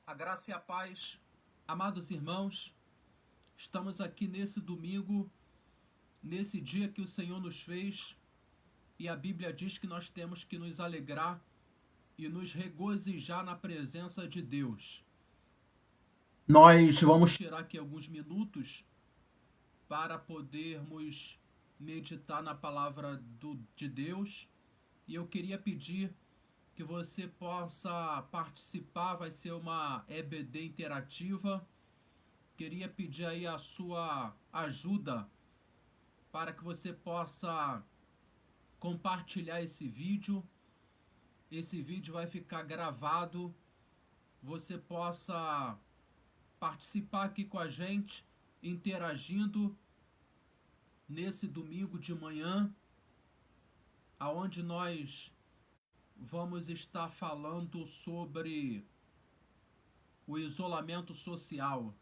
A graça e a paz, amados irmãos, estamos aqui nesse domingo, nesse dia que o Senhor nos fez, e a Bíblia diz que nós temos que nos alegrar e nos regozijar na presença de Deus. Nós vamos tirar aqui alguns minutos para podermos meditar na palavra de Deus, e eu queria pedir que você possa participar, vai ser uma EBD interativa. Queria pedir aí a sua ajuda para que você possa compartilhar esse vídeo. Esse vídeo vai ficar gravado. Você possa participar aqui com a gente, interagindo nesse domingo de manhã, aonde nós vamos estar falando sobre o isolamento social.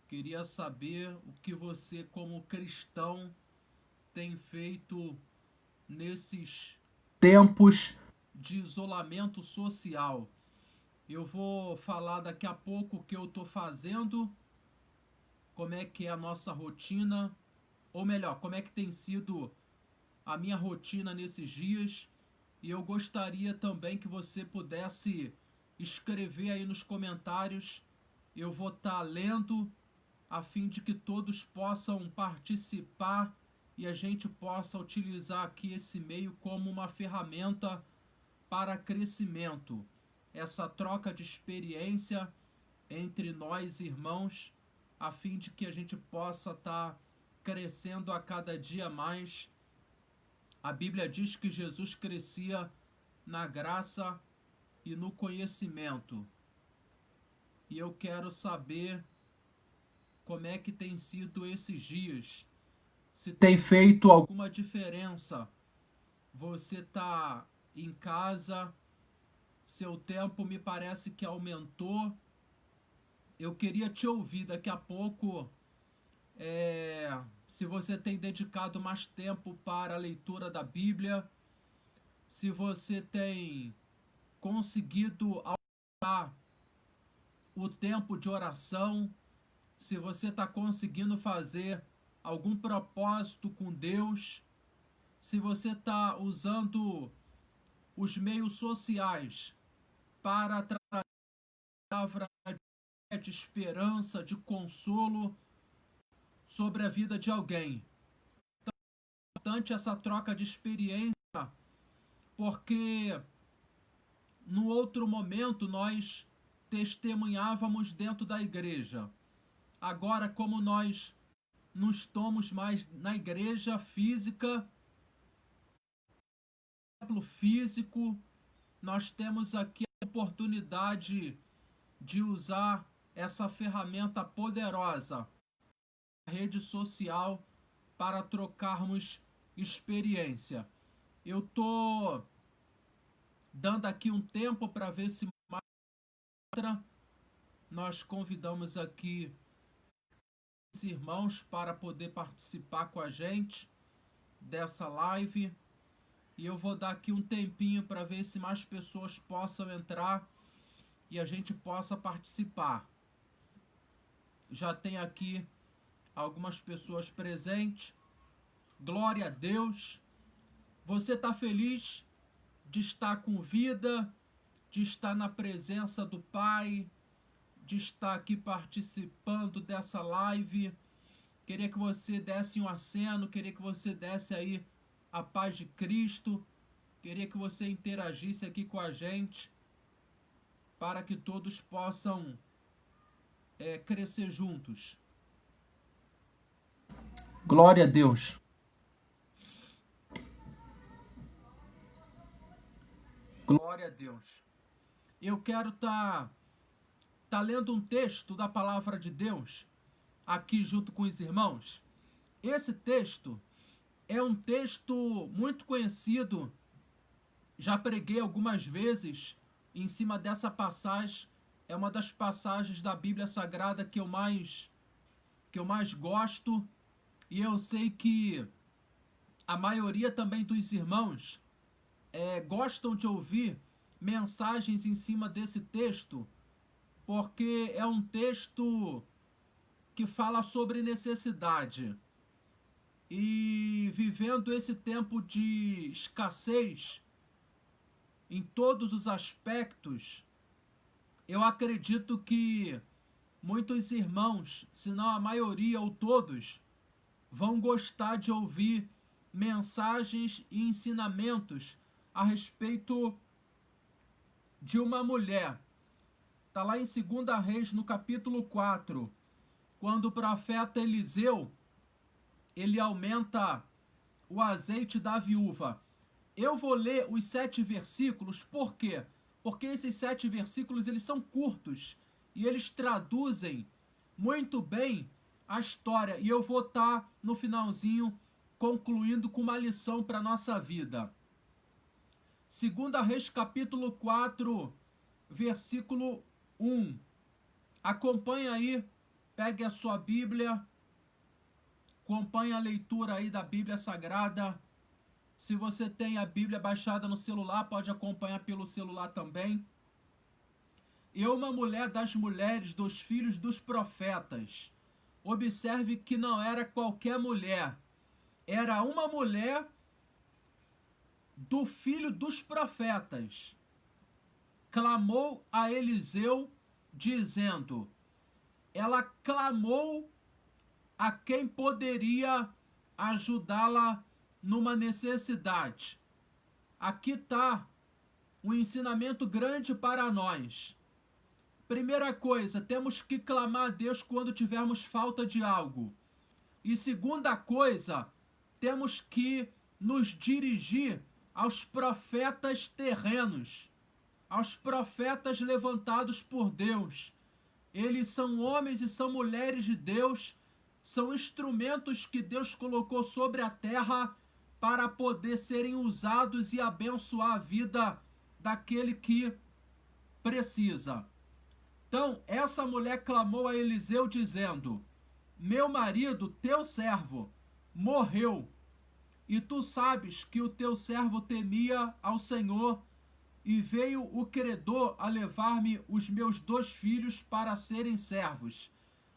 Queria saber o que você, como cristão, tem feito nesses tempos de isolamento social. Eu vou falar daqui a pouco o que eu estou fazendo, como é que é a nossa rotina, ou melhor, como é que tem sido a minha rotina nesses dias. E eu gostaria também que você pudesse escrever aí nos comentários. Eu vou estar lendo, a fim de que todos possam participar e a gente possa utilizar aqui esse meio como uma ferramenta para crescimento. Essa troca de experiência entre nós, irmãos, a fim de que a gente possa estar crescendo a cada dia mais. A Bíblia diz que Jesus crescia na graça e no conhecimento. E eu quero saber como é que tem sido esses dias. Se tem feito alguma diferença. Você está em casa, seu tempo me parece que aumentou. Eu queria te ouvir daqui a pouco. Se você tem dedicado mais tempo para a leitura da Bíblia, se você tem conseguido aumentar o tempo de oração, se você está conseguindo fazer algum propósito com Deus, se você está usando os meios sociais para trazer palavra de esperança, de consolo sobre a vida de alguém. Então, é importante essa troca de experiência, porque no outro momento nós testemunhávamos dentro da igreja. Agora, como nós não estamos mais na igreja física, físico, nós temos aqui a oportunidade de usar essa ferramenta poderosa, a rede social, para trocarmos experiência. Eu estou dando aqui um tempo para ver se nós convidamos aqui os irmãos para poder participar com a gente dessa live. E eu vou dar aqui um tempinho para ver se mais pessoas possam entrar e a gente possa participar. Já tem aqui algumas pessoas presentes. Glória a Deus. Você está feliz de estar com vida, de estar na presença do Pai, de estar aqui participando dessa live? Queria que você desse um aceno, queria que você desse aí a paz de Cristo, queria que você interagisse aqui com a gente, para que todos possam crescer juntos. Glória a Deus. Glória a Deus. Eu quero estar lendo um texto da palavra de Deus aqui junto com os irmãos. Esse texto é um texto muito conhecido. Já preguei algumas vezes em cima dessa passagem. É uma das passagens da Bíblia Sagrada que eu mais gosto. E eu sei que a maioria também dos irmãos gostam de ouvir mensagens em cima desse texto, porque é um texto que fala sobre necessidade. E vivendo esse tempo de escassez em todos os aspectos, eu acredito que muitos irmãos, se não a maioria ou todos, vão gostar de ouvir mensagens e ensinamentos a respeito de uma mulher. Está lá em 2 Reis, no capítulo 4, quando o profeta Eliseu, ele aumenta o azeite da viúva. Eu vou ler os 7 versículos, por quê? Porque esses 7 versículos, eles são curtos, e eles traduzem muito bem a história, e eu vou estar no finalzinho concluindo com uma lição para a nossa vida. 2 Reis capítulo 4, versículo 1. Acompanha aí, pegue a sua Bíblia, acompanhe a leitura aí da Bíblia Sagrada. Se você tem a Bíblia baixada no celular, pode acompanhar pelo celular também. E uma mulher das mulheres dos filhos dos profetas. Observe que não era qualquer mulher. Era uma mulher do filho dos profetas. Clamou a Eliseu, dizendo... Ela clamou a quem poderia ajudá-la numa necessidade. Aqui está um ensinamento grande para nós. Primeira coisa, temos que clamar a Deus quando tivermos falta de algo. E segunda coisa, temos que nos dirigir aos profetas terrenos, aos profetas levantados por Deus. Eles são homens e são mulheres de Deus, são instrumentos que Deus colocou sobre a terra para poder serem usados e abençoar a vida daquele que precisa. Então, essa mulher clamou a Eliseu dizendo: meu marido, teu servo, morreu, e tu sabes que o teu servo temia ao Senhor, e veio o credor a levar-me os meus 2 filhos para serem servos.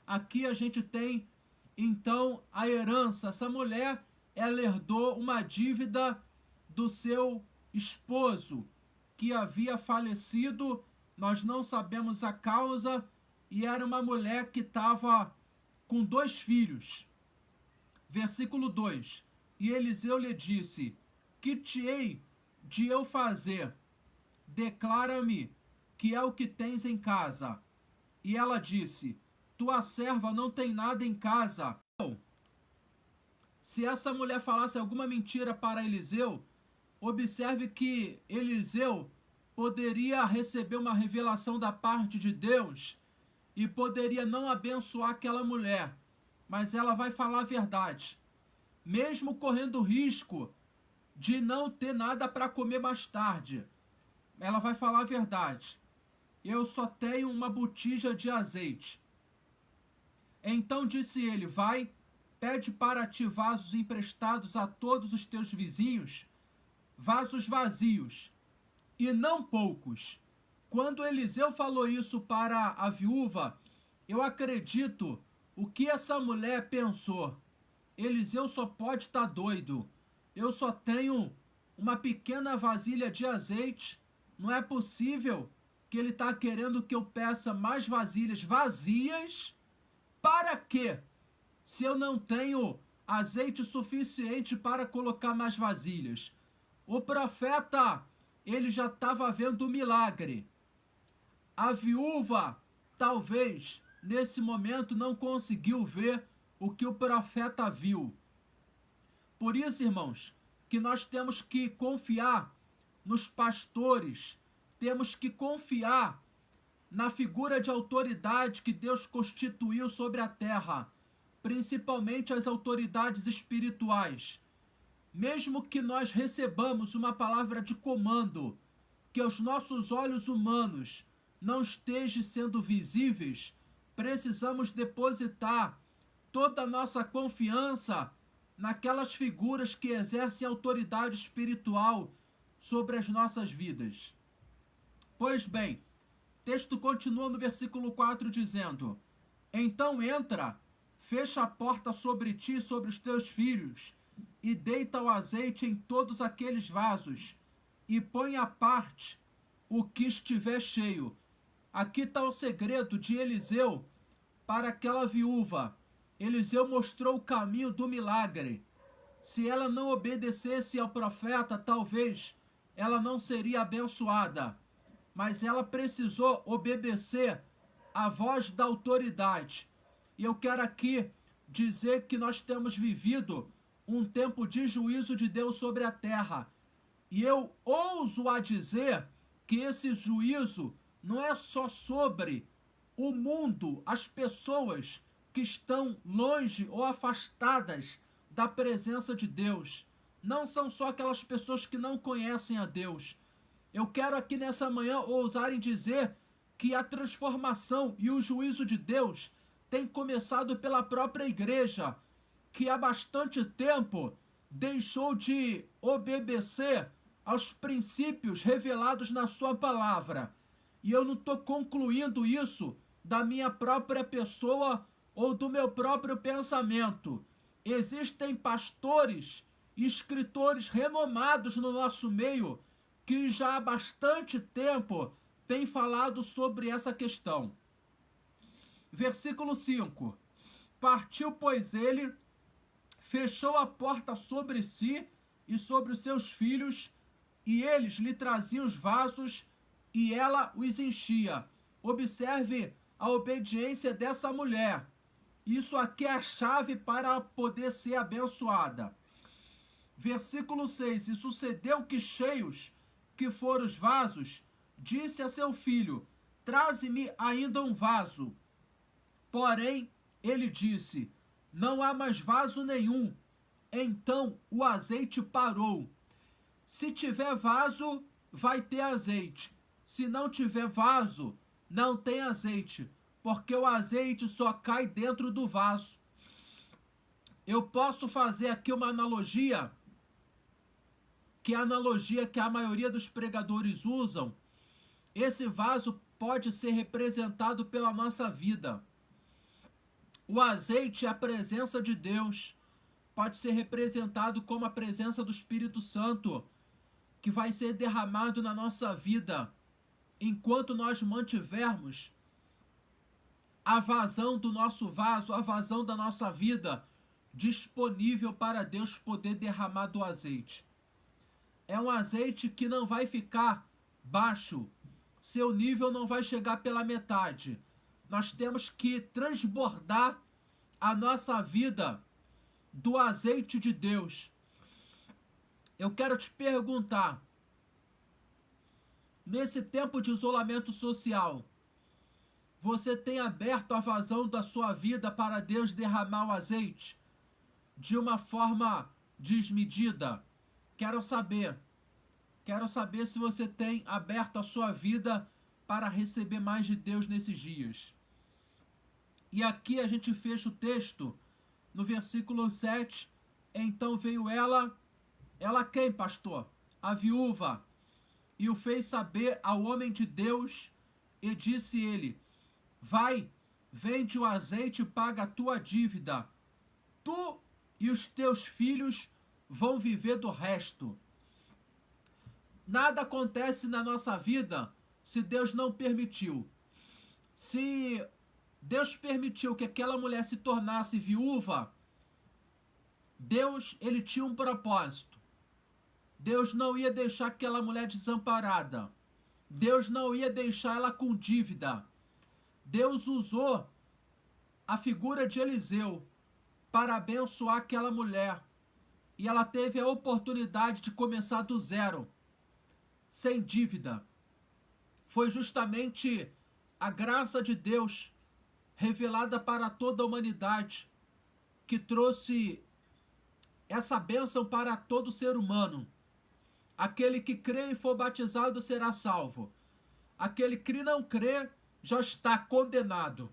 Aqui a gente tem, então, a herança. Essa mulher, ela herdou uma dívida do seu esposo, que havia falecido, nós não sabemos a causa, e era uma mulher que estava com 2 filhos. Versículo 2. E Eliseu lhe disse: que te hei de eu fazer? Declara-me que é o que tens em casa. E ela disse: tua serva não tem nada em casa. Se essa mulher falasse alguma mentira para Eliseu, observe que Eliseu poderia receber uma revelação da parte de Deus e poderia não abençoar aquela mulher, mas ela vai falar a verdade, mesmo correndo risco de não ter nada para comer mais tarde. Ela vai falar a verdade. Eu só tenho uma botija de azeite. Então disse ele: vai, pede para ti vasos emprestados a todos os teus vizinhos, vasos vazios, e não poucos. Quando Eliseu falou isso para a viúva, eu acredito o que essa mulher pensou. Eliseu só pode estar doido. Eu só tenho uma pequena vasilha de azeite. Não é possível que ele está querendo que eu peça mais vasilhas vazias. Para quê? Se eu não tenho azeite suficiente para colocar mais vasilhas. O profeta, ele já estava vendo o milagre. A viúva, talvez, nesse momento, não conseguiu ver o que o profeta viu. Por isso, irmãos, que nós temos que confiar nos pastores, temos que confiar na figura de autoridade que Deus constituiu sobre a terra, principalmente as autoridades espirituais. Mesmo que nós recebamos uma palavra de comando, que os nossos olhos humanos não estejam sendo visíveis, precisamos depositar toda a nossa confiança naquelas figuras que exercem autoridade espiritual sobre as nossas vidas. Pois bem, texto continua no versículo 4 dizendo: então entra, fecha a porta sobre ti e sobre os teus filhos, e deita o azeite em todos aqueles vasos, e põe à parte o que estiver cheio. Aqui está o segredo de Eliseu para aquela viúva. Eliseu mostrou o caminho do milagre. Se ela não obedecesse ao profeta, talvez ela não seria abençoada. Mas ela precisou obedecer à voz da autoridade. E eu quero aqui dizer que nós temos vivido um tempo de juízo de Deus sobre a terra. E eu ouso a dizer que esse juízo não é só sobre o mundo, as pessoas que estão longe ou afastadas da presença de Deus. Não são só aquelas pessoas que não conhecem a Deus. Eu quero aqui nessa manhã ousar em dizer que a transformação e o juízo de Deus tem começado pela própria igreja, que há bastante tempo deixou de obedecer aos princípios revelados na sua palavra. E eu não estou concluindo isso da minha própria pessoa ou do meu próprio pensamento. Existem pastores e escritores renomados no nosso meio que já há bastante tempo têm falado sobre essa questão. Versículo 5. Partiu, pois, ele, fechou a porta sobre si e sobre os seus filhos, e eles lhe traziam os vasos, e ela os enchia. Observe a obediência dessa mulher. Isso aqui é a chave para poder ser abençoada. Versículo 6. E sucedeu que, cheios que foram os vasos, disse a seu filho: traze-me ainda um vaso. Porém, ele disse: não há mais vaso nenhum. Então o azeite parou. Se tiver vaso, vai ter azeite. Se não tiver vaso, não tem azeite, porque o azeite só cai dentro do vaso. Eu posso fazer aqui uma analogia, que é a analogia que a maioria dos pregadores usam. Esse vaso pode ser representado pela nossa vida. O azeite é a presença de Deus. Pode ser representado como a presença do Espírito Santo, que vai ser derramado na nossa vida, enquanto nós mantivermos a vazão do nosso vaso, a vazão da nossa vida, disponível para Deus poder derramar do azeite. É um azeite que não vai ficar baixo, seu nível não vai chegar pela metade. Nós temos que transbordar a nossa vida do azeite de Deus. Eu quero te perguntar, nesse tempo de isolamento social, você tem aberto a vazão da sua vida para Deus derramar o azeite de uma forma desmedida? Quero saber se você tem aberto a sua vida para receber mais de Deus nesses dias. E aqui a gente fecha o texto no versículo 7. Então veio ela quem, pastor? A viúva, e o fez saber ao homem de Deus, e disse ele: vai, vende o azeite e paga a tua dívida. Tu e os teus filhos vão viver do resto. Nada acontece na nossa vida se Deus não permitiu. Se Deus permitiu que aquela mulher se tornasse viúva, Deus, ele tinha um propósito. Deus não ia deixar aquela mulher desamparada. Deus não ia deixar ela com dívida. Deus usou a figura de Eliseu para abençoar aquela mulher. E ela teve a oportunidade de começar do zero, sem dívida. Foi justamente a graça de Deus revelada para toda a humanidade que trouxe essa bênção para todo ser humano. Aquele que crê e for batizado será salvo. Aquele que não crê já está condenado.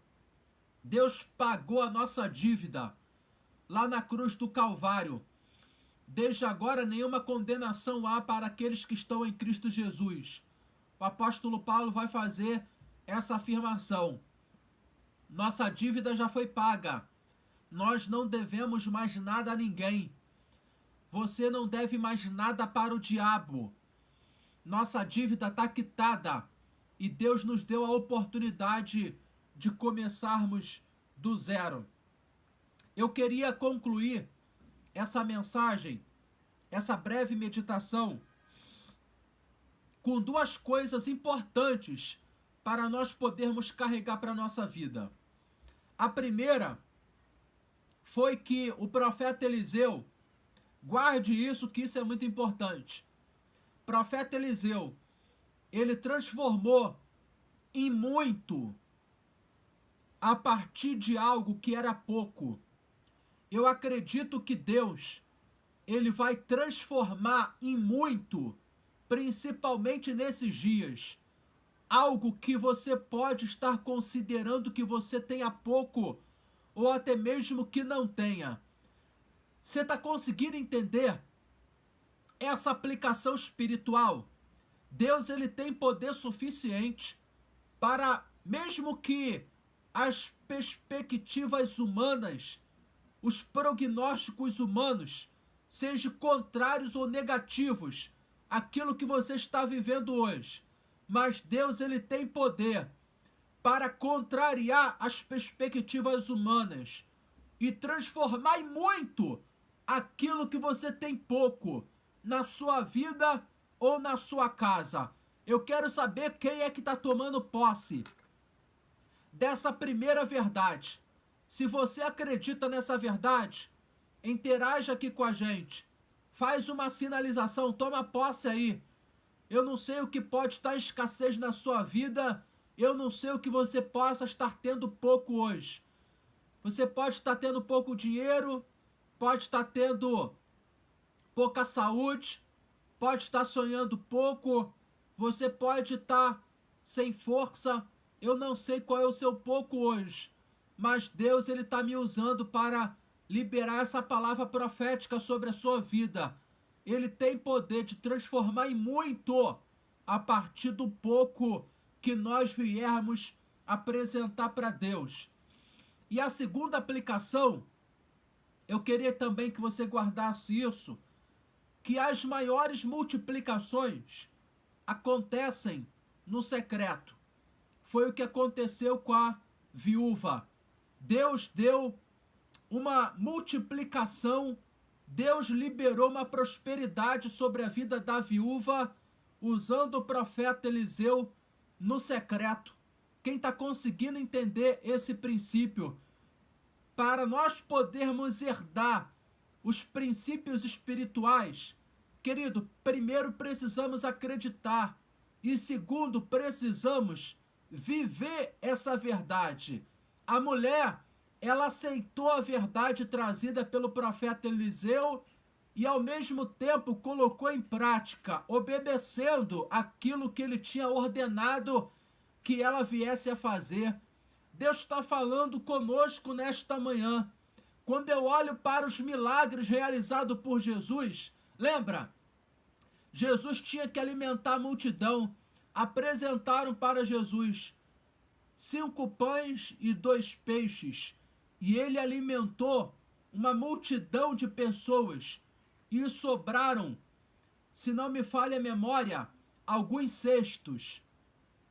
Deus pagou a nossa dívida lá na cruz do Calvário. Desde agora nenhuma condenação há para aqueles que estão em Cristo Jesus. O apóstolo Paulo vai fazer essa afirmação: nossa dívida já foi paga. Nós não devemos mais nada a ninguém. Você não deve mais nada para o diabo. Nossa dívida está quitada. E Deus nos deu a oportunidade de começarmos do zero. Eu queria concluir essa mensagem, essa breve meditação, com duas coisas importantes para nós podermos carregar para a nossa vida. A primeira foi que o profeta Eliseu, guarde isso, que isso é muito importante. O profeta Eliseu, ele transformou em muito a partir de algo que era pouco. Eu acredito que Deus, ele vai transformar em muito, principalmente nesses dias, algo que você pode estar considerando que você tenha pouco, ou até mesmo que não tenha. Você está conseguindo entender essa aplicação espiritual? Deus, ele tem poder suficiente para, mesmo que as perspectivas humanas, os prognósticos humanos, sejam contrários ou negativos àquilo que você está vivendo hoje, mas Deus, ele tem poder para contrariar as perspectivas humanas e transformar em muito aquilo que você tem pouco na sua vida ou na sua casa. Eu quero saber quem é que está tomando posse dessa primeira verdade. Se você acredita nessa verdade, interaja aqui com a gente. Faz uma sinalização, toma posse aí. Eu não sei o que pode estar em escassez na sua vida. Eu não sei o que você possa estar tendo pouco hoje. Você pode estar tendo pouco dinheiro, pode estar tendo pouca saúde, pode estar sonhando pouco, você pode estar sem força. Eu não sei qual é o seu pouco hoje, mas Deus, ele está me usando para liberar essa palavra profética sobre a sua vida. Ele tem poder de transformar em muito a partir do pouco que nós viermos apresentar para Deus. E a segunda aplicação, eu queria também que você guardasse isso, que as maiores multiplicações acontecem no secreto. Foi o que aconteceu com a viúva. Deus deu uma multiplicação, Deus liberou uma prosperidade sobre a vida da viúva, usando o profeta Eliseu no secreto. Quem está conseguindo entender esse princípio? Para nós podermos herdar os princípios espirituais, querido, primeiro precisamos acreditar e segundo precisamos viver essa verdade. A mulher, ela aceitou a verdade trazida pelo profeta Eliseu e ao mesmo tempo colocou em prática, obedecendo aquilo que ele tinha ordenado que ela viesse a fazer. Deus está falando conosco nesta manhã. Quando eu olho para os milagres realizados por Jesus, lembra? Jesus tinha que alimentar a multidão. Apresentaram para Jesus 5 pães e 2 peixes. E ele alimentou uma multidão de pessoas. E sobraram, se não me falha a memória, alguns cestos,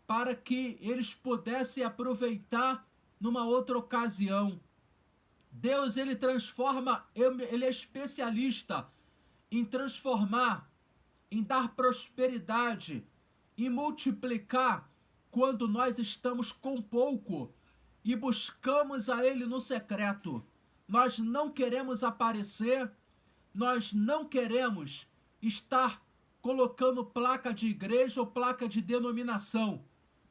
para que eles pudessem aproveitar numa outra ocasião. Deus, ele transforma, ele é especialista em transformar, em dar prosperidade, em multiplicar quando nós estamos com pouco e buscamos a ele no secreto. Nós não queremos aparecer, nós não queremos estar colocando placa de igreja ou placa de denominação,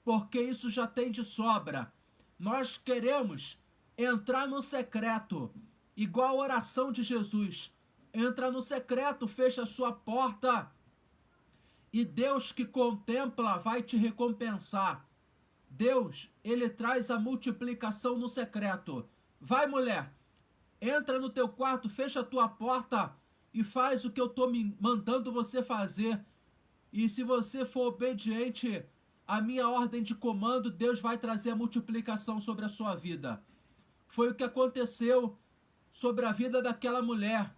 porque isso já tem de sobra. Nós queremos entrar no secreto, igual a oração de Jesus. Entra no secreto, fecha a sua porta e Deus que contempla vai te recompensar. Deus, ele traz a multiplicação no secreto. Vai, mulher, entra no teu quarto, fecha a tua porta e faz o que eu estou me mandando você fazer. E se você for obediente a minha ordem de comando, Deus vai trazer a multiplicação sobre a sua vida. Foi o que aconteceu sobre a vida daquela mulher.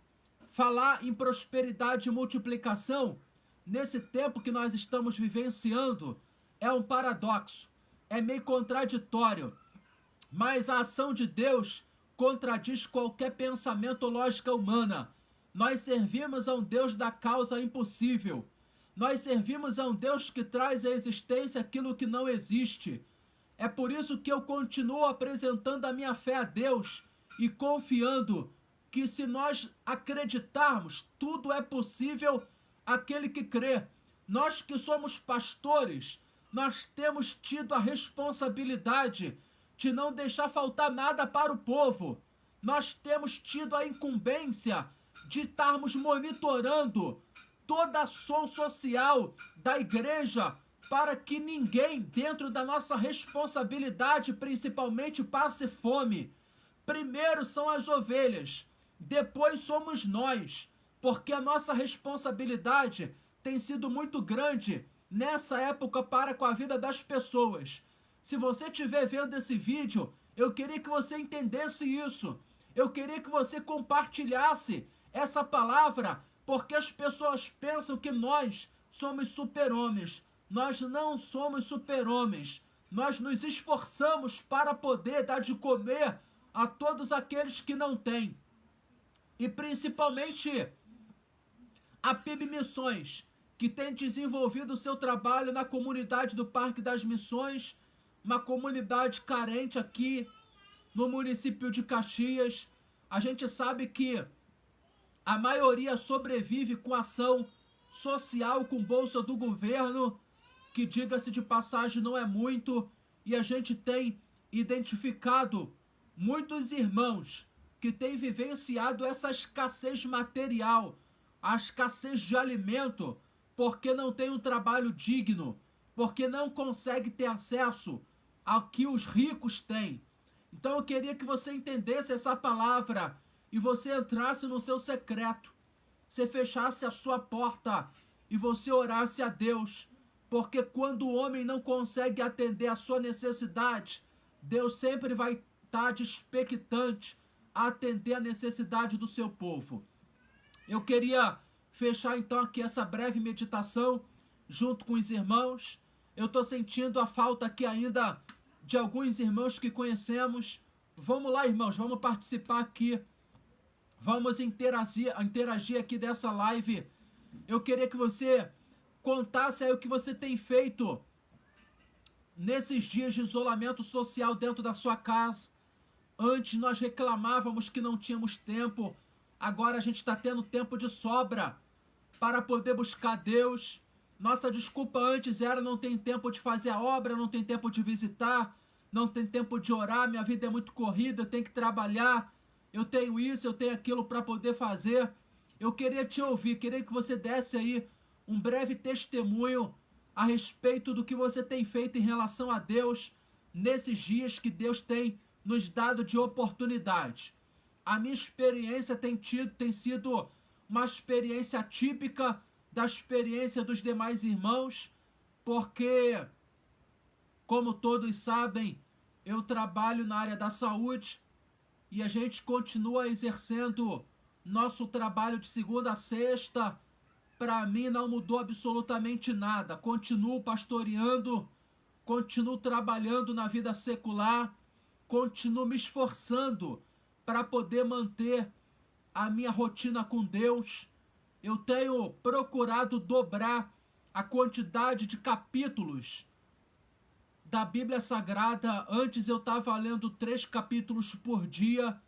Falar em prosperidade e multiplicação, nesse tempo que nós estamos vivenciando, é um paradoxo, é meio contraditório. Mas a ação de Deus contradiz qualquer pensamento ou lógica humana. Nós servimos a um Deus da causa impossível. Nós servimos a um Deus que traz à existência aquilo que não existe. É por isso que eu continuo apresentando a minha fé a Deus e confiando que se nós acreditarmos, tudo é possível àquele que crê. Nós que somos pastores, nós temos tido a responsabilidade de não deixar faltar nada para o povo. Nós temos tido a incumbência de estarmos monitorando toda a ação social da igreja para que ninguém, dentro da nossa responsabilidade, principalmente, passe fome. Primeiro são as ovelhas, depois somos nós, porque a nossa responsabilidade tem sido muito grande nessa época para com a vida das pessoas. Se você estiver vendo esse vídeo, eu queria que você entendesse isso. Eu queria que você compartilhasse essa palavra, porque as pessoas pensam que nós somos super-homens. Nós não somos super-homens. Nós nos esforçamos para poder dar de comer a todos aqueles que não têm. E principalmente a PIB Missões, que tem desenvolvido o seu trabalho na comunidade do Parque das Missões, uma comunidade carente aqui no município de Caxias. A gente sabe que a maioria sobrevive com ação social, com bolsa do governo, que, diga-se de passagem, não é muito, e a gente tem identificado muitos irmãos que têm vivenciado essa escassez material, a escassez de alimento, porque não tem um trabalho digno, porque não consegue ter acesso ao que os ricos têm. Então eu queria que você entendesse essa palavra e você entrasse no seu secreto, você fechasse a sua porta e você orasse a Deus, porque quando o homem não consegue atender a sua necessidade, Deus sempre vai estar expectante a atender a necessidade do seu povo. Eu queria fechar então aqui essa breve meditação junto com os irmãos. Eu estou sentindo a falta aqui ainda de alguns irmãos que conhecemos. Vamos lá, irmãos, vamos participar aqui. Vamos interagir aqui dessa live. Eu queria que você contasse aí o que você tem feito nesses dias de isolamento social dentro da sua casa. Antes nós reclamávamos que não tínhamos tempo. Agora a gente está tendo tempo de sobra para poder buscar Deus. Nossa desculpa antes era: não tem tempo de fazer a obra, não tem tempo de visitar, não tem tempo de orar, minha vida é muito corrida, eu tenho que trabalhar, eu tenho isso, eu tenho aquilo para poder fazer. Eu queria te ouvir, queria que você desse aí um breve testemunho a respeito do que você tem feito em relação a Deus nesses dias que Deus tem nos dado de oportunidade. A minha experiência tem sido uma experiência atípica da experiência dos demais irmãos, porque, como todos sabem, eu trabalho na área da saúde e a gente continua exercendo nosso trabalho de segunda a sexta. Para mim não mudou absolutamente nada. Continuo pastoreando, continuo trabalhando na vida secular, continuo me esforçando para poder manter a minha rotina com Deus. Eu tenho procurado dobrar a quantidade de capítulos da Bíblia Sagrada. Antes eu estava lendo 3 capítulos por dia.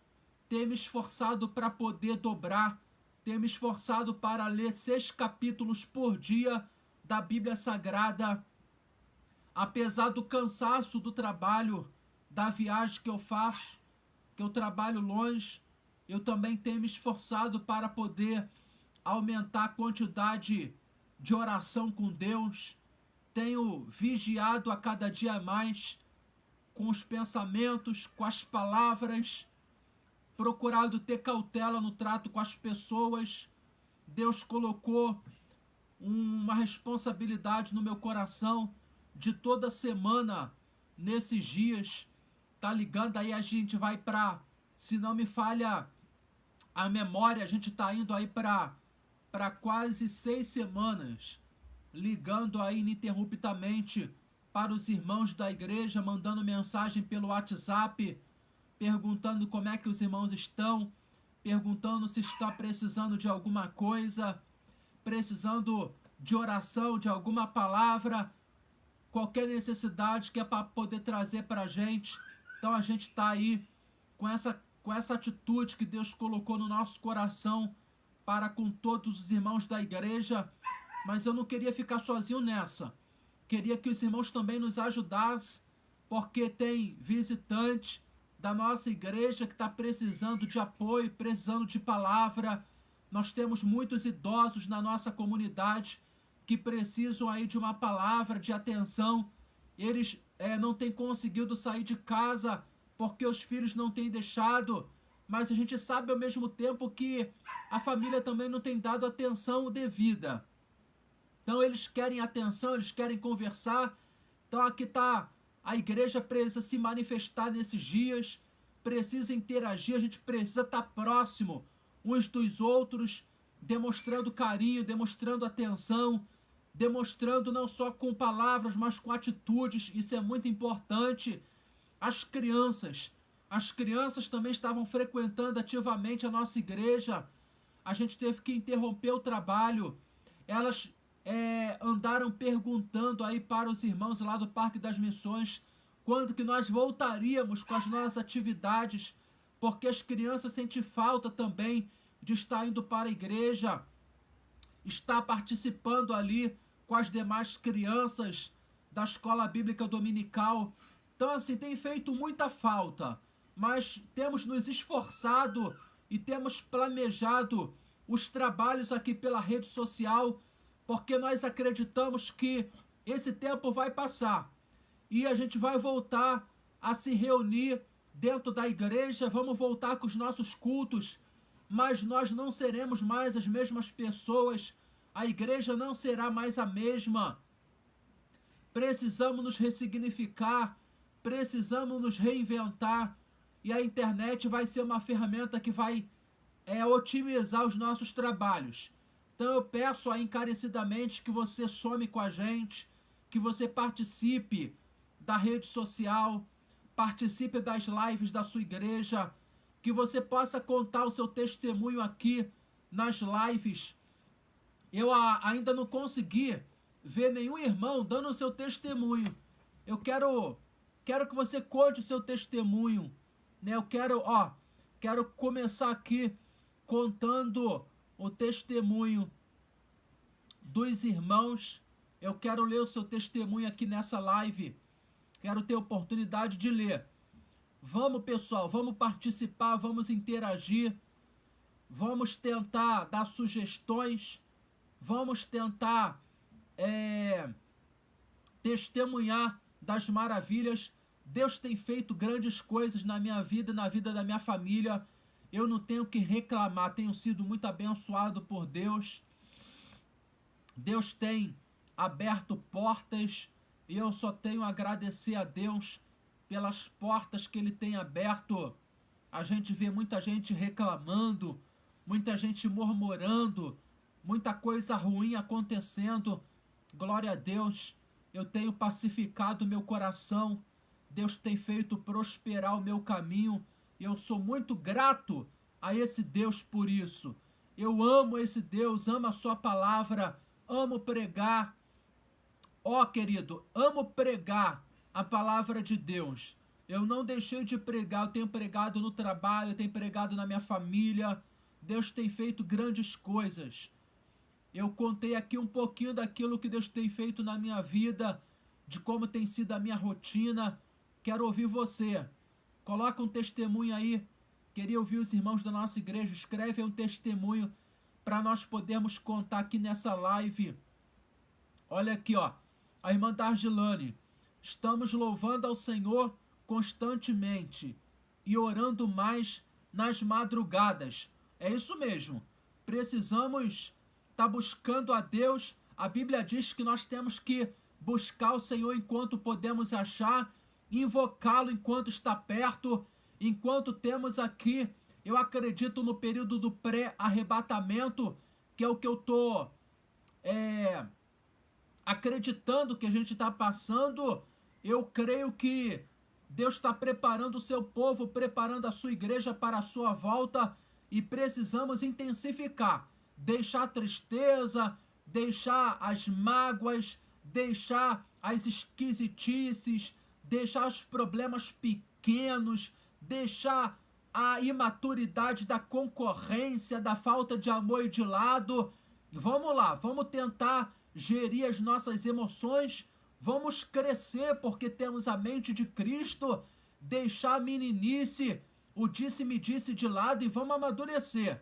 Tenho me esforçado para poder dobrar. Tenho me esforçado para ler 6 capítulos por dia da Bíblia Sagrada. Apesar do cansaço do trabalho, da viagem que eu faço, que eu trabalho longe, eu também tenho me esforçado para poder aumentar a quantidade de oração com Deus. Tenho vigiado a cada dia mais com os pensamentos, com as palavras, procurado ter cautela no trato com as pessoas. Deus colocou uma responsabilidade no meu coração de toda semana, nesses dias, tá ligando aí, a gente vai para, se não me falha a memória, a gente tá indo aí para quase 6 semanas, ligando aí ininterruptamente para os irmãos da igreja, mandando mensagem pelo WhatsApp, perguntando como é que os irmãos estão, perguntando se está precisando de alguma coisa, precisando de oração, de alguma palavra, qualquer necessidade que é para poder trazer para a gente. Então a gente está aí com essa atitude que Deus colocou no nosso coração para com todos os irmãos da igreja, mas eu não queria ficar sozinho nessa. Queria que os irmãos também nos ajudassem, porque tem visitante da nossa igreja que está precisando de apoio, precisando de palavra. Nós temos muitos idosos na nossa comunidade que precisam aí de uma palavra de atenção. Eles não têm conseguido sair de casa porque os filhos não têm deixado, mas a gente sabe ao mesmo tempo que a família também não tem dado atenção devida. Então eles querem atenção, eles querem conversar. Então aqui está, a igreja precisa se manifestar nesses dias, precisa interagir, a gente precisa estar próximo uns dos outros, demonstrando carinho, demonstrando atenção, demonstrando não só com palavras, mas com atitudes. Isso é muito importante. As crianças também estavam frequentando ativamente a nossa igreja. A gente teve que interromper o trabalho. Elas andaram perguntando aí para os irmãos lá do Parque das Missões quando que nós voltaríamos com as nossas atividades, porque as crianças sentem falta também de estar indo para a igreja, estar participando ali com as demais crianças da escola bíblica dominical. Então assim, tem feito muita falta, mas temos nos esforçado e temos planejado os trabalhos aqui pela rede social, porque nós acreditamos que esse tempo vai passar e a gente vai voltar a se reunir dentro da igreja, vamos voltar com os nossos cultos, mas nós não seremos mais as mesmas pessoas, a igreja não será mais a mesma. Precisamos nos ressignificar, precisamos nos reinventar, e a internet vai ser uma ferramenta que vai otimizar os nossos trabalhos. Então eu peço aí encarecidamente que você some com a gente, que você participe da rede social, participe das lives da sua igreja, que você possa contar o seu testemunho aqui nas lives. Eu ainda não consegui ver nenhum irmão dando o seu testemunho. Eu quero que você conte o seu testemunho, né? Eu quero começar aqui contando o testemunho dos irmãos. Eu quero ler o seu testemunho aqui nessa live. Quero ter oportunidade de ler. Vamos, pessoal, vamos participar, vamos interagir, vamos tentar dar sugestões, vamos tentar testemunhar das maravilhas. Deus tem feito grandes coisas na minha vida e na vida da minha família. Eu não tenho que reclamar, tenho sido muito abençoado por Deus. Deus tem aberto portas e eu só tenho a agradecer a Deus pelas portas que Ele tem aberto. A gente vê muita gente reclamando, muita gente murmurando, muita coisa ruim acontecendo. Glória a Deus, eu tenho pacificado o meu coração, Deus tem feito prosperar o meu caminho, e eu sou muito grato a esse Deus por isso. Eu amo esse Deus, amo a sua palavra, amo pregar. Querido, amo pregar a palavra de Deus. Eu não deixei de pregar, eu tenho pregado no trabalho, eu tenho pregado na minha família. Deus tem feito grandes coisas. Eu contei aqui um pouquinho daquilo que Deus tem feito na minha vida, de como tem sido a minha rotina. Quero ouvir você. Coloca um testemunho aí. Queria ouvir os irmãos da nossa igreja. Escreve um testemunho para nós podermos contar aqui nessa live. Olha aqui, ó. A irmã Dargilane. Estamos louvando ao Senhor constantemente e orando mais nas madrugadas. É isso mesmo. Precisamos estar buscando a Deus. A Bíblia diz que nós temos que buscar o Senhor enquanto podemos achar, invocá-lo enquanto está perto, enquanto temos aqui, eu acredito no período do pré-arrebatamento, que é o que eu estou acreditando que a gente está passando. Eu creio que Deus está preparando o seu povo, preparando a sua igreja para a sua volta, e precisamos intensificar, deixar a tristeza, deixar as mágoas, deixar as esquisitices, deixar os problemas pequenos, deixar a imaturidade da concorrência, da falta de amor de lado. Vamos lá, vamos tentar gerir as nossas emoções, vamos crescer porque temos a mente de Cristo, deixar a meninice, o disse-me-disse de lado e vamos amadurecer.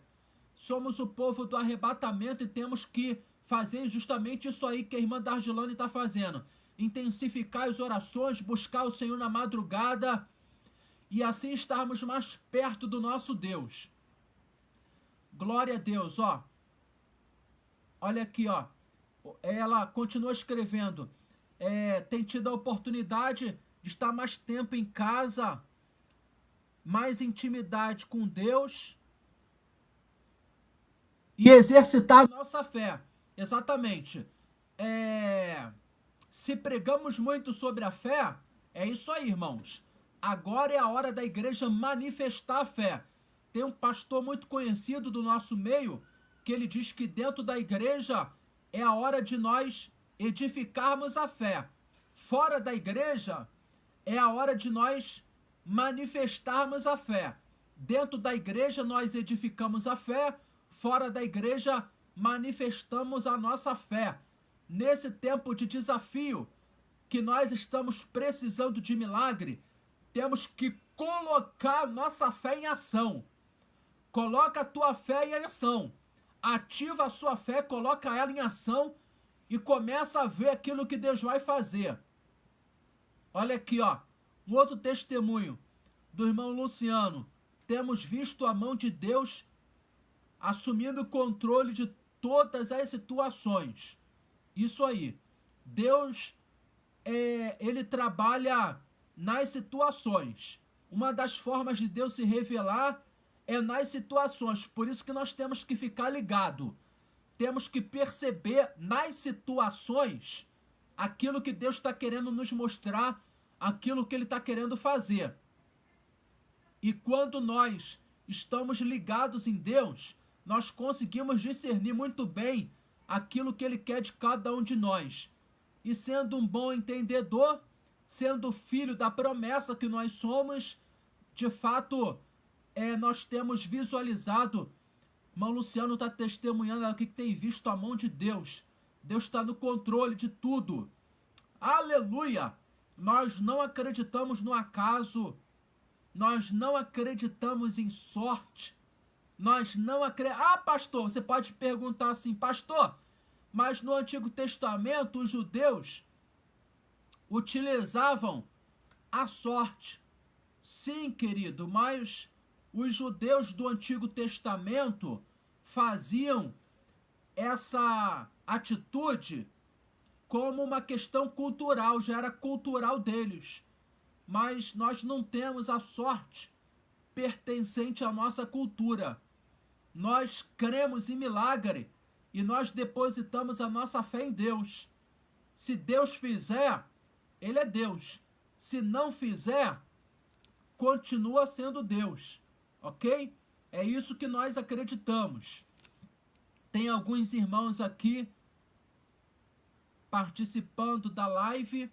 Somos o povo do arrebatamento e temos que fazer justamente isso aí que a irmã Dargilane está fazendo. Intensificar as orações, buscar o Senhor na madrugada e assim estarmos mais perto do nosso Deus. Glória a Deus, ó. Olha aqui, ó. Ela continua escrevendo. Tem tido a oportunidade de estar mais tempo em casa, mais intimidade com Deus e exercitar a nossa fé. Exatamente. Se pregamos muito sobre a fé, é isso aí, irmãos. Agora é a hora da igreja manifestar a fé. Tem um pastor muito conhecido do nosso meio, que ele diz que dentro da igreja é a hora de nós edificarmos a fé. Fora da igreja é a hora de nós manifestarmos a fé. Dentro da igreja nós edificamos a fé, fora da igreja manifestamos a nossa fé. Nesse tempo de desafio, que nós estamos precisando de milagre, temos que colocar nossa fé em ação. Coloca a tua fé em ação. Ativa a sua fé, coloca ela em ação e começa a ver aquilo que Deus vai fazer. Olha aqui, ó, um outro testemunho do irmão Luciano. Temos visto a mão de Deus assumindo o controle de todas as situações. Isso aí. Deus, ele trabalha nas situações. Uma das formas de Deus se revelar é nas situações. Por isso que nós temos que ficar ligado. Temos que perceber nas situações aquilo que Deus está querendo nos mostrar, aquilo que Ele está querendo fazer. E quando nós estamos ligados em Deus, nós conseguimos discernir muito bem aquilo que Ele quer de cada um de nós. E sendo um bom entendedor, sendo filho da promessa que nós somos, de fato, nós temos visualizado. Irmão Luciano está testemunhando aqui que tem visto a mão de Deus. Deus está no controle de tudo. Aleluia! Nós não acreditamos no acaso. Nós não acreditamos em sorte. Nós não acreditamos... Ah, pastor, você pode perguntar assim, pastor, mas no Antigo Testamento os judeus utilizavam a sorte. Sim, querido, mas os judeus do Antigo Testamento faziam essa atitude como uma questão cultural, já era cultural deles. Mas nós não temos a sorte pertencente à nossa cultura. Nós cremos em milagre e nós depositamos a nossa fé em Deus. Se Deus fizer, Ele é Deus. Se não fizer, continua sendo Deus. Ok? É isso que nós acreditamos. Tem alguns irmãos aqui participando da live.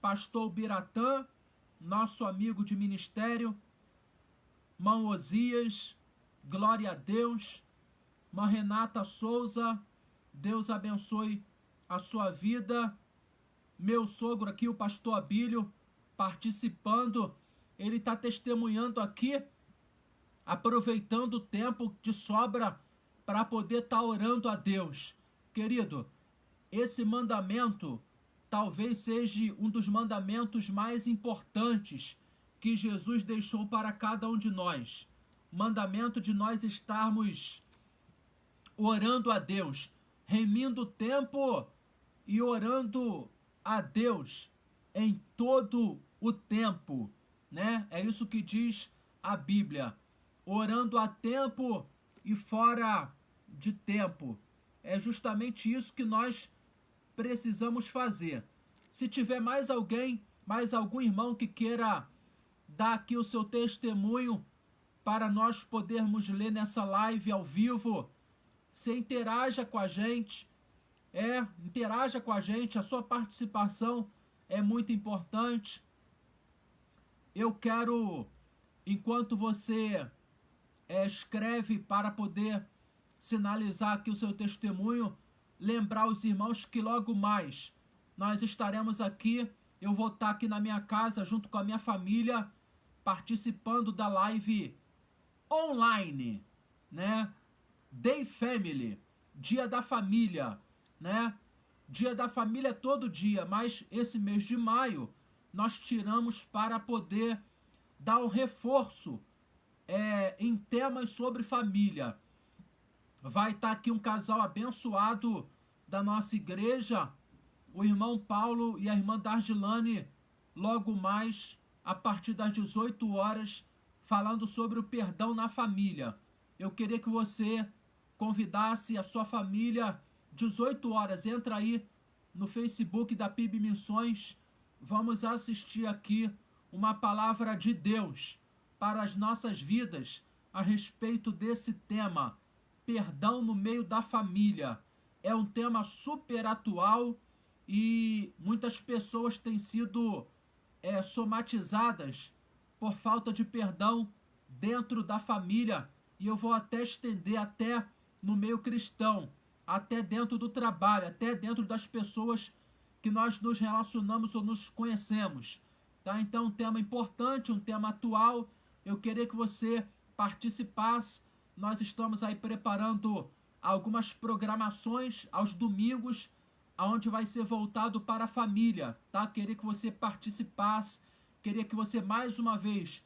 Pastor Biratã, nosso amigo de ministério. Irmão Osias, glória a Deus. Irmã Renata Souza, Deus abençoe a sua vida. Meu sogro aqui, o pastor Abílio, participando. Ele está testemunhando aqui, aproveitando o tempo de sobra para poder estar orando a Deus. Querido, esse mandamento talvez seja um dos mandamentos mais importantes que Jesus deixou para cada um de nós. O mandamento de nós estarmos orando a Deus, remindo o tempo e orando a Deus em todo o tempo, né? É isso que diz a Bíblia. Orando a tempo e fora de tempo. É justamente isso que nós precisamos fazer. Se tiver mais alguém, mais algum irmão que queira dar aqui o seu testemunho para nós podermos ler nessa live ao vivo, você interaja com a gente, interaja com a gente, a sua participação é muito importante. Eu quero, enquanto você escreve para poder sinalizar aqui o seu testemunho, lembrar os irmãos que logo mais nós estaremos aqui, eu vou estar aqui na minha casa junto com a minha família, participando da live online, né? Day Family, Dia da Família, né? Dia da Família todo dia, mas esse mês de maio nós tiramos para poder dar um reforço em temas sobre família. Vai estar aqui um casal abençoado da nossa igreja, o irmão Paulo e a irmã Dargilane, logo mais, a partir das 18 horas, falando sobre o perdão na família. Eu queria que você convidasse a sua família, 18 horas, entra aí no Facebook da PIB Missões, vamos assistir aqui uma palavra de Deus para as nossas vidas a respeito desse tema, perdão no meio da família. É um tema super atual e muitas pessoas têm sido somatizadas por falta de perdão dentro da família, e eu vou até estender até no meio cristão, até dentro do trabalho, até dentro das pessoas que nós nos relacionamos ou nos conhecemos. Tá? Então, um tema importante, um tema atual, eu queria que você participasse. Nós estamos aí preparando algumas programações aos domingos, onde vai ser voltado para a família, tá? Queria que você participasse, queria que você mais uma vez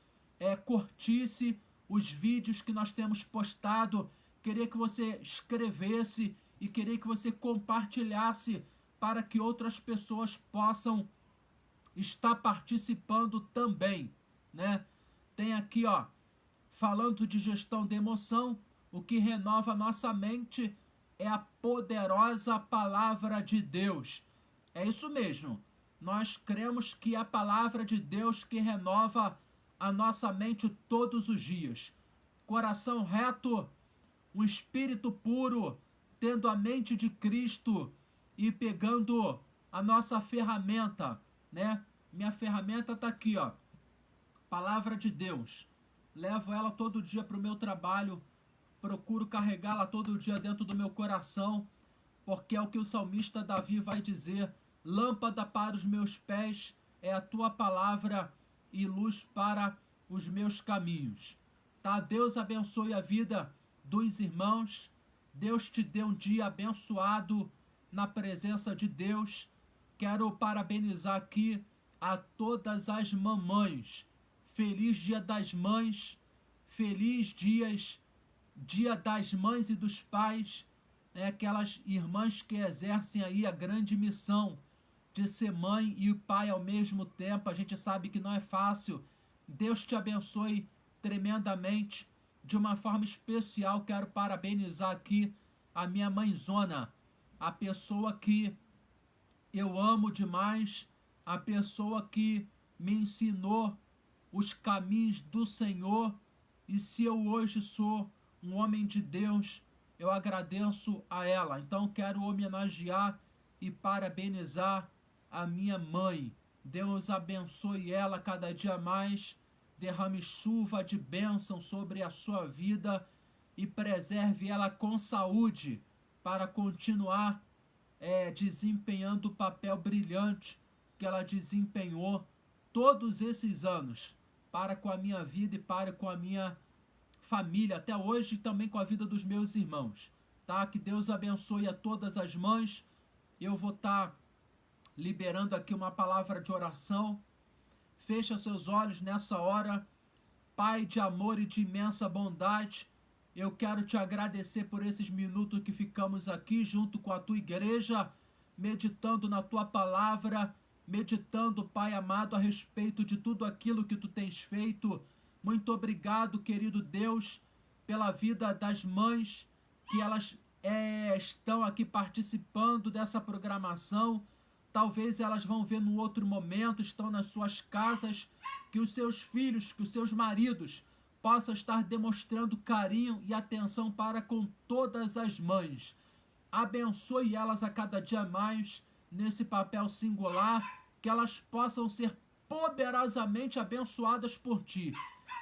curtisse os vídeos que nós temos postado, queria que você escrevesse e queria que você compartilhasse para que outras pessoas possam estar participando também, né? Tem aqui, ó, falando de gestão de emoção, o que renova nossa mente é a poderosa palavra de Deus. É isso mesmo. Nós cremos que é a palavra de Deus que renova a nossa mente todos os dias. Coração reto, um espírito puro, tendo a mente de Cristo e pegando a nossa ferramenta, né? Minha ferramenta está aqui, ó. Palavra de Deus. Levo ela todo dia para o meu trabalho, procuro carregá-la todo dia dentro do meu coração, porque é o que o salmista Davi vai dizer: lâmpada para os meus pés é a tua palavra e luz para os meus caminhos. Tá? Deus abençoe a vida dos irmãos. Deus te dê um dia abençoado na presença de Deus. Quero parabenizar aqui a todas as mamães. Feliz Dia das Mães, feliz Dia das Mães e dos Pais, aquelas irmãs que exercem aí a grande missão de ser mãe e pai ao mesmo tempo. A gente sabe que não é fácil. Deus te abençoe tremendamente. De uma forma especial, quero parabenizar aqui a minha mãezona, a pessoa que eu amo demais, a pessoa que me ensinou os caminhos do Senhor, e se eu hoje sou um homem de Deus, eu agradeço a ela. Então quero homenagear e parabenizar a minha mãe. Deus abençoe ela cada dia mais, derrame chuva de bênção sobre a sua vida e preserve ela com saúde para continuar desempenhando o papel brilhante que ela desempenhou todos esses anos para com a minha vida e para com a minha família, até hoje, e também com a vida dos meus irmãos, tá? Que Deus abençoe a todas as mães. Eu vou estar liberando aqui uma palavra de oração. Fecha seus olhos nessa hora. Pai de amor e de imensa bondade, eu quero te agradecer por esses minutos que ficamos aqui junto com a tua igreja. meditando na tua palavra, meditando, Pai amado, a respeito de tudo aquilo que tu tens feito. Muito obrigado, querido Deus, pela vida das mães, que elas estão aqui participando dessa programação. Talvez elas vão ver no outro momento, estão nas suas casas, que os seus filhos, que os seus maridos possam estar demonstrando carinho e atenção para com todas as mães. Abençoe elas a cada dia mais nesse papel singular, que elas possam ser poderosamente abençoadas por ti,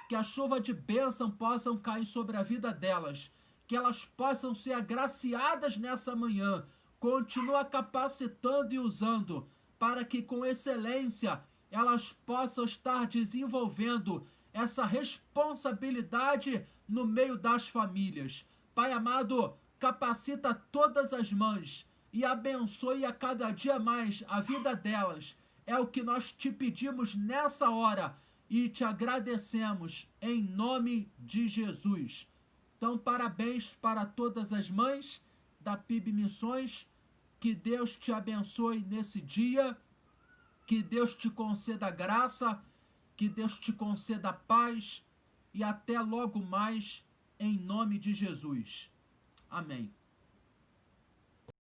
que a chuva de bênção possam cair sobre a vida delas, que elas possam ser agraciadas nessa manhã. Continua capacitando e usando para que com excelência elas possam estar desenvolvendo essa responsabilidade no meio das famílias. Pai amado, capacita todas as mães e abençoe a cada dia mais a vida delas. É o que nós te pedimos nessa hora e te agradecemos em nome de Jesus. Então, parabéns para todas as mães da PIB Missões. Que Deus te abençoe nesse dia. Que Deus te conceda graça. Que Deus te conceda paz. E até logo mais, em nome de Jesus. Amém.